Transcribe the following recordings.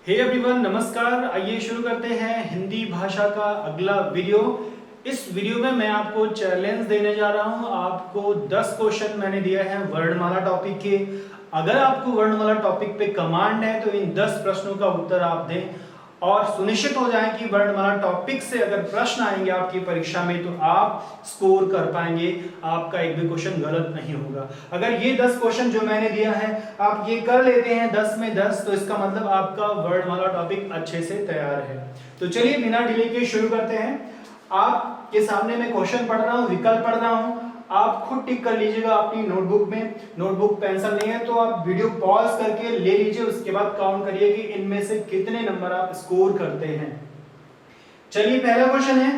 Hey everyone, नमस्कार। आइए शुरू करते हैं हिंदी भाषा का अगला वीडियो। इस वीडियो में मैं आपको चैलेंज देने जा रहा हूं। आपको 10 क्वेश्चन मैंने दिए हैं वर्णमाला टॉपिक के। अगर आपको वर्णमाला टॉपिक पे कमांड है तो इन 10 प्रश्नों का उत्तर आप दें और सुनिश्चित हो जाए कि वर्णमाला टॉपिक से अगर प्रश्न आएंगे आपकी परीक्षा में तो आप स्कोर कर पाएंगे, आपका एक भी क्वेश्चन गलत नहीं होगा। अगर ये 10 क्वेश्चन जो मैंने दिया है आप ये कर लेते हैं 10 में 10, तो इसका मतलब आपका वर्णमाला टॉपिक अच्छे से तैयार है। तो चलिए बिना डिले के शुरू करते हैं। आपके सामने मैं क्वेश्चन पढ़ रहा हूँ, विकल्प पढ़ रहा हूँ, आप खुद टिक कर लीजिएगा अपनी नोटबुक में। नोटबुक पेंसिल नहीं है तो आप वीडियो पॉज करके ले लीजिए, उसके बाद काउंट करिए कि इनमें से कितने नंबर आप स्कोर करते हैं। चलिए पहला क्वेश्चन है,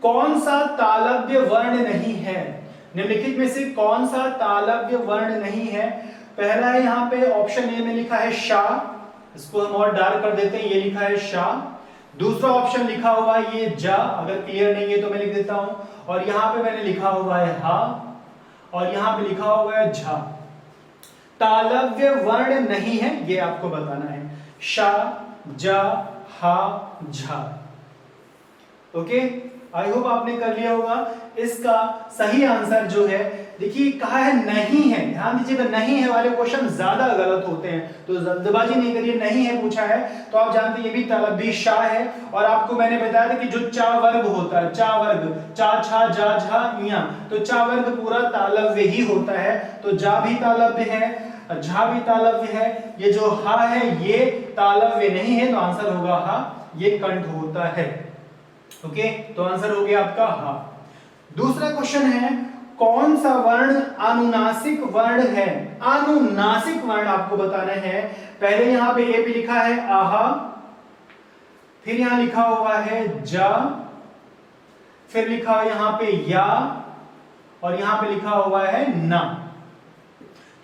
कौन सा तालव्य वर्ण नहीं है? निम्नलिखित में से कौन सा तालव्य वर्ण नहीं है? पहला है यहाँ पे ऑप्शन ए में लिखा है शा, इसको हम और डार्क कर देते हैं, ये लिखा है शा। दूसरा ऑप्शन लिखा हुआ है ये जा, अगर क्लियर नहीं है तो मैं लिख देता हूं। और यहां पे मैंने लिखा हुआ है हा, और यहां पे लिखा हुआ है झा। तालव्य वर्ण नहीं है ये आपको बताना है, शा, जा, हा, झा। ओके, आई होप आपने कर लिया होगा। इसका सही आंसर जो है, देखिए कहा है नहीं है, ध्यान दीजिएगा, नहीं है वाले क्वेश्चन ज्यादा गलत होते हैं, तो जल्दबाजी नहीं करिए। नहीं है पूछा है तो आप जानते हैं ये भी तालव्य शा है। और आपको मैंने बताया था कि जो चा वर्ग होता है, चा वर्ग, चा, छा, जा, झा, इया, तो चा वर्ग पूरा तालव्य ही होता है। तो जा भी तालव्य है, झा भी तालव्य है, ये जो हा है ये तालव्य नहीं है, तो आंसर होगा हा, ये कंठ होता है। ओके, तो आंसर हो गया आपका हा। दूसरा क्वेश्चन है, कौन सा वर्ण अनुनासिक वर्ण है? अनुनासिक वर्ण आपको बताना है। पहले यहां पे ए पे लिखा है आहा, फिर यहां लिखा हुआ है जा, फिर लिखा है यहां पे या, और यहां पे लिखा हुआ है ना।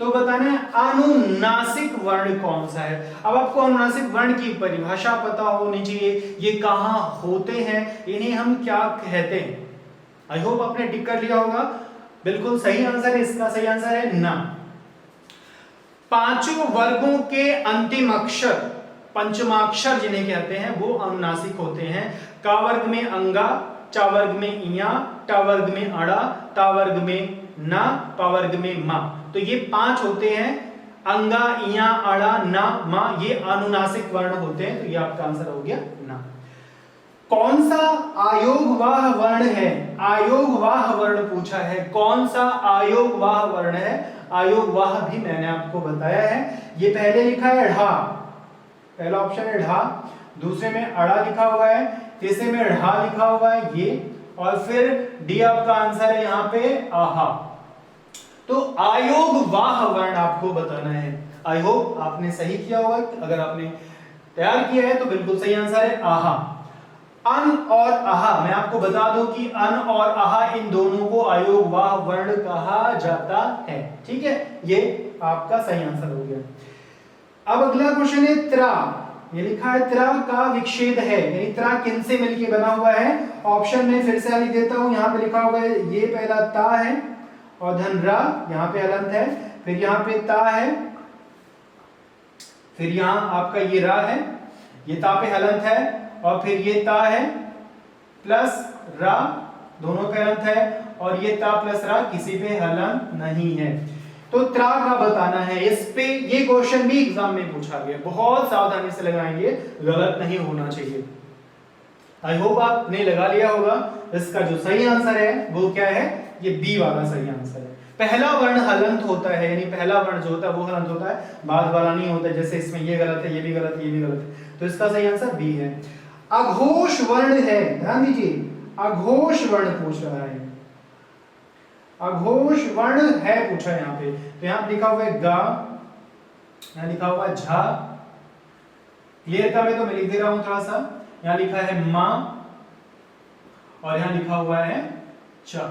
तो बताना है अनुनासिक वर्ण कौन सा है। अब आपको अनुनासिक वर्ण की परिभाषा पता होनी चाहिए, ये कहां होते हैं, इन्हें हम क्या कहते हैं। आई होप आपने टिक कर लिया होगा। बिल्कुल सही आंसर है, इसका सही आंसर है ना। पांचों वर्गों के अंतिम अक्षर, पंचमाक्षर जिन्हें कहते हैं, वो अनुनासिक होते हैं। का वर्ग में अंगा, चा वर्ग में इया, टा वर्ग में अड़ा, ता वर्ग में ना, पा वर्ग में मा। तो ये 5 होते हैं, अंगा, इया, अड़ा, ना, मा, ये अनुनासिक वर्ण होते हैं। तो ये आपका आंसर हो गया ना। कौन सा आयोगवाह वर्ण है? आयोगवाह वर्ण पूछा है, कौन सा आयोगवाह वर्ण है? आयोगवाह भी मैंने आपको बताया है। ये पहले लिखा है ढा, पहला ऑप्शन है ढा, दूसरे में अड़ा लिखा हुआ है, तीसरे में ढा लिखा हुआ है ये, और फिर डी आपका आंसर है यहाँ पे आहा। तो आयोगवाह वर्ण आपको बताना है। आई होप आपने सही किया होगा। अगर आपने तैयार किया है तो बिल्कुल सही आंसर है आहा। अन और आहा, मैं आपको बता दूं कि अन और आहा इन दोनों को आयोगवाह वर्ण कहा जाता है। ठीक है, ये आपका सही आंसर हो गया। अब अगला क्वेश्चन है त्रा, ये लिखा है त्रा का विच्छेद है, यानी त्रा किन से मिलके बना हुआ है? ऑप्शन में फिर से लिख देता हूं, यहां पे लिखा हुआ है ये पहला ता है, और धन रा, यहां पे हलंत है, फिर यहां पे ता है, फिर यहां आपका ये रा है, ये ता पे हलंत है, और फिर ये ता है प्लस रा, दोनों पे हलंत है, और ये ता प्लस रा किसी पे हलंत नहीं है। तो त्रा का बताना है। इस पे ये क्वेश्चन भी एग्जाम में पूछा गया, बहुत सावधानी से लगाएंगे, गलत नहीं होना चाहिए। आई होप आपने लगा लिया होगा। इसका जो सही आंसर है वो क्या है? ये बी वाला सही आंसर है। पहला वर्ण हलंत होता है, यानी पहला वर्ण जो होता है वो हलंत होता है, बाद वाला नहीं होता। जैसे इसमें ये गलत है, ये भी गलत है, ये भी गलत है, तो इसका सही आंसर बी है। अघोष वर्ण है, ध्यान दीजिए, अघोष वर्ण पूछ रहा है, अघोष वर्ण है पूछा है यहाँ पे। तो यहाँ पे लिखा हुआ है गा, यहाँ लिखा हुआ है झा, क्लियर था? मैं तो मैं लिख दे रहा हूं थोड़ा सा। यहाँ लिखा है मा, और यहाँ लिखा हुआ है चा।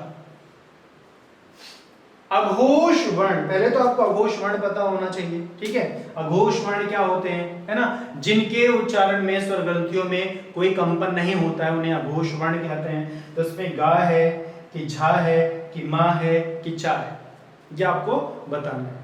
अघोष वर्ण, पहले तो आपको अघोष वर्ण पता होना चाहिए। ठीक है, अघोष वर्ण क्या होते हैं, है ना? जिनके उच्चारण में, स्वर ग्रंथियों में कोई कंपन नहीं होता है, उन्हें अघोष वर्ण कहते हैं। तो इसमें गा है कि झा है कि मां है कि चा है, ये आपको बताना है।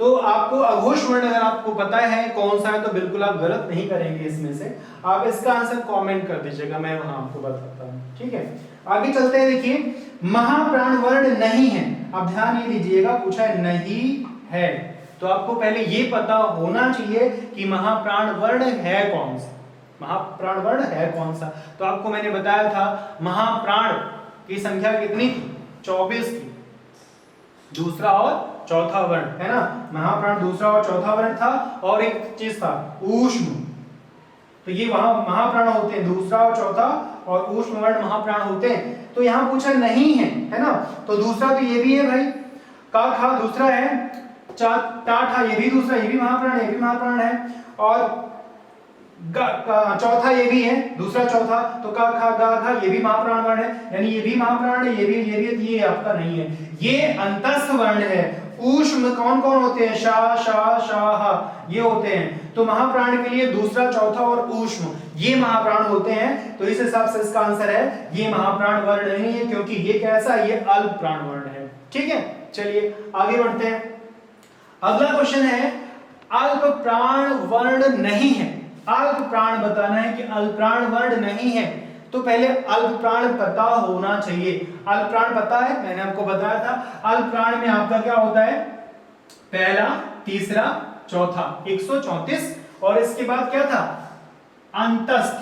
तो आपको अघोष वर्ण अगर आपको पता है कौन सा है तो बिल्कुल आप गलत नहीं करेंगे इसमें से, आप इसका आंसर कमेंट कर दीजिएगा, मैं वहां आपको बताता हूं। ठीक है, आगे चलते हैं। देखिए महाप्राण वर्ण नहीं है, अब ध्यान ये दीजिएगा, पूछा है नहीं है, तो आपको पहले ये पता होना चाहिए कि महाप्राण वर्ण है कौन सा, महाप्राण वर्ण है कौन सा। तो आपको मैंने बताया था महाप्राण की संख्या कितनी थी, 24 थी, दूसरा और चौथा वर्ण है ना, महाप्राण दूसरा और चौथा वर्ण था, और एक चीज था ऊष्म, तो ये वहां महाप्राण होते हैं, दूसरा और चौथा और ऊष्म वर्ण महाप्राण होते हैं। तो यहां पूछा नहीं है ना, तो दूसरा तो ये भी है भाई, का खा दूसरा है, टा ठा ये भी दूसरा, ये भी महाप्राण है, ये भी महाप्राण है, और चौथा ये भी है, दूसरा चौथा, तो का खा गा खा ये भी महाप्राण वर्ण है, यानी ये भी महाप्राण है, ये आपका नहीं है, ये अंतस्थ वर्ण है। ऊष्म कौन कौन होते हैं, शा शा शाह ये होते हैं, तो महाप्राण के लिए दूसरा चौथा और ऊष्म ये महाप्राण होते हैं, तो इस हिसाब से इसका आंसर है ये महाप्राण वर्ण नहीं है, क्योंकि ये कैसा, ये अल्प प्राण वर्ण है। ठीक है, चलिए आगे बढ़ते हैं। अगला क्वेश्चन है अल्प प्राण वर्ण नहीं है, अल्प प्राण बताना है कि अल्प प्राण वर्ण नहीं है, तो पहले अल्प प्राण पता होना चाहिए। अल्प प्राण पता है, मैंने आपको बताया था अल्प प्राण में आपका क्या होता है, पहला तीसरा चौथा 134, और इसके बाद क्या था अंतस्थ,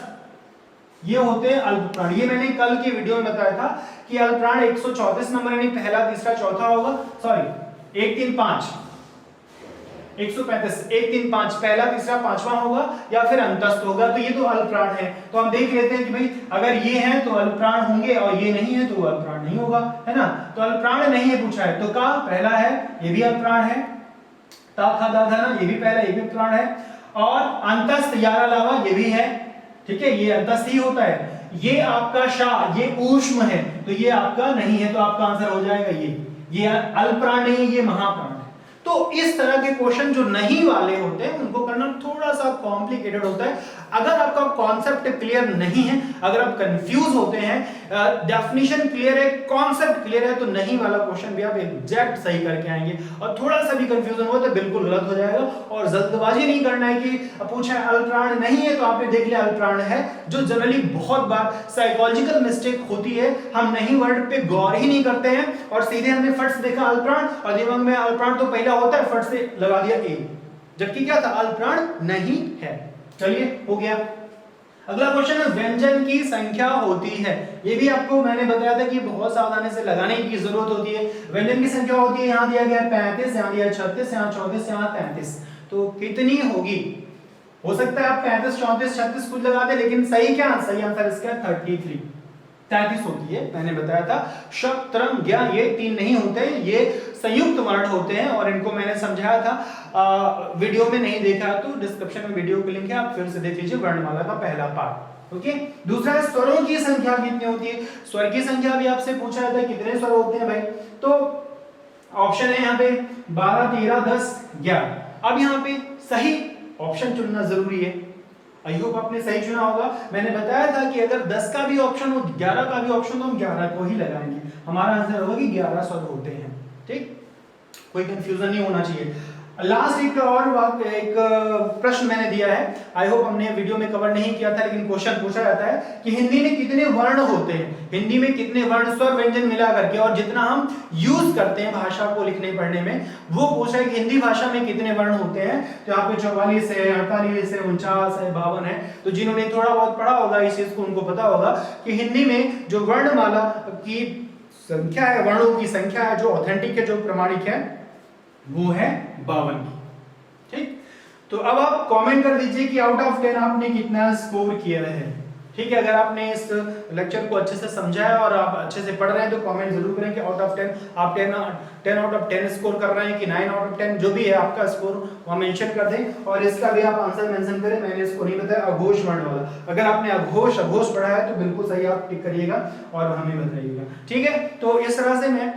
ये होते हैं अल्प प्राण। ये मैंने कल की वीडियो में बताया था कि अल्प प्राण 134 नंबर यानी पहला तीसरा चौथा होगा, सॉरी 1 3 5 135 1 3 5 पहला तीसरा पांचवा होगा या फिर अंतस्थ होगा, तो ये तो अल्प प्राण है। तो हम देख लेते हैं कि भाई अगर ये है तो अल्प प्राण होंगे और ये नहीं है तो अल्प प्राण नहीं होगा, है ना। तो अल्प प्राण नहीं है पूछा है, तो का पहला है, ये भी अल्प प्राण है, ता खा दा धा ना ये भी पहला, ये भी प्राण है, और अंतस्थ यारा लावा ये भी है, ठीक है, ये अंतस्थ ही होता है। ये आपका शा ये ऊष्म है, तो ये आपका नहीं है, तो आपका आंसर हो जाएगा ये अल्प प्राण नहीं, ये महाप्राण है। तो इस तरह के क्वेश्चन जो नहीं वाले होते हैं उनको करना थोड़ा सा कॉम्प्लिकेटेड होता है। अगर आपका कॉन्सेप्ट क्लियर नहीं है, अगर आप कंफ्यूज होते हैं, डेफिनेशन क्लियर है, कॉन्सेप्ट क्लियर है, तो नहीं वाला क्वेश्चन भी आप एग्जैक्ट सही करके आएंगे, और थोड़ा सा भी कंफ्यूजन हो तो बिल्कुल गलत हो जाएगा। और जल्दबाजी नहीं करना है कि पूछा है अल्प प्राण नहीं है तो आपने देख लिया अल्प प्राण है, जो जनरली बहुत बार साइकोलॉजिकल मिस्टेक होती है, हम नहीं वर्ड पे गौर ही नहीं करते हैं और सीधे हमने फट से देखा अल्प प्राण और दिमाग में अल्प प्राण तो पहला होता है, फट से लगा दिया ए, जबकि क्या था अल्प प्राण नहीं है। चलिए हो गया। अगला क्वेश्चन है व्यंजन की संख्या होती है, ये भी आपको मैंने बताया था कि बहुत सावधानी से लगाने की जरूरत होती है। व्यंजन की संख्या होती है, यहां दिया गया 35, यहां दिया 36, यहां 34, यहां 33, तो कितनी होगी? हो सकता है आप 35 34 36 कुछ लगा दे, लेकिन सही क्या सही आंसर इसका 33 होती है। मैंने बताया था शक त्रम ज्ञा ये तीन नहीं होते, ये संयुक्त वर्ण होते हैं, और इनको मैंने समझाया था वीडियो में नहीं देखा तो डिस्क्रिप्शन में वीडियो की लिंक है, आप फिर से देख लीजिए वर्णमाला का पहला पार्ट। ओके, दूसरा स्वरों की संख्या कितनी होती है? स्वर की संख्या भी आपसे पूछा था कितने स्वर होते हैं भाई, तो ऑप्शन है यहाँ पे 12 13 10 11। अब यहाँ पे सही ऑप्शन चुनना जरूरी है। आई होप आपने सही चुना होगा। मैंने बताया था कि अगर 10 का भी ऑप्शन हो 11 का भी ऑप्शन हो हम 11 को ही लगाएंगे, हमारा आंसर होगा कि 11 स्वर होते हैं। ठीक, कोई कंफ्यूजन नहीं होना चाहिए। लास्ट एक प्रश्न मैंने दिया है, आई होप हमने वीडियो में कवर नहीं किया था, लेकिन क्वेश्चन पूछा जाता है कि हिंदी में कितने वर्ण होते हैं, हिंदी में कितने वर्ण स्वर व्यंजन मिला करके, और जितना हम यूज करते हैं भाषा को लिखने पढ़ने में, वो पूछा है कि हिंदी भाषा में कितने वर्ण होते हैं। तो यहाँ पे 44 है, 48 है, 49 है, 52 है। तो जिन्होंने थोड़ा बहुत पढ़ा होगा इस चीज को उनको पता होगा कि हिंदी में जो वर्णमाला की संख्या है, वर्णों की संख्या है जो ऑथेंटिक है, जो प्रमाणिक है, वो है 52 की। ठीक, तो अब आप कमेंट कर दीजिए कि आउट ऑफ 10 आपने कितना स्कोर किया है। ठीक है, अगर आपने इस लेक्चर को अच्छे से समझा है और आप अच्छे से पढ़ रहे हैं तो कमेंट जरूर करें कि आउट ऑफ 10 आप 10 आउट ऑफ 10 स्कोर कर रहे हैं कि 9 आउट ऑफ 10, जो भी है आपका स्कोर वहां मेंशन कर दें, और इसका भी आप आंसर मेंशन करें। मैंने इसको नहीं बताया अघोष वर्ण वाला, अगर आपने अघोष पढ़ा है तो बिल्कुल सही आप टिक करिएगा और हमें बताइएगा। ठीक है, तो इस तरह से मैं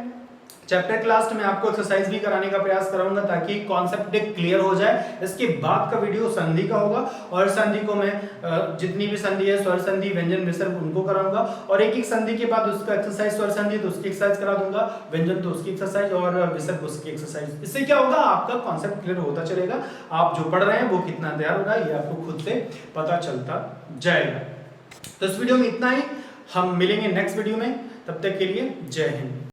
चैप्टर के लास्ट में आपको एक्सरसाइज भी कराने का प्रयास करूंगा ताकि कॉन्सेप्ट क्लियर हो जाए। इसके बाद का वीडियो संधि का होगा और संधि को मैं जितनी भी संधि है, स्वर संधि, व्यंजन, विसर्ग, उनको कराऊंगा और एक एक संधि के बाद उसका एक्सरसाइज, स्वर संधि तो उसकी एक्सरसाइज करा दूंगा, व्यंजन तो उसकी एक्सरसाइज और विसर्ग उसकी एक्सरसाइज। इससे क्या होगा, आपका कॉन्सेप्ट क्लियर होता चलेगा, आप जो पढ़ रहे हैं वो कितना तैयार होगा ये आपको खुद से पता चलता जाएगा। तो इस वीडियो में इतना ही, हम मिलेंगे नेक्स्ट वीडियो में, तब तक के लिए जय हिंद।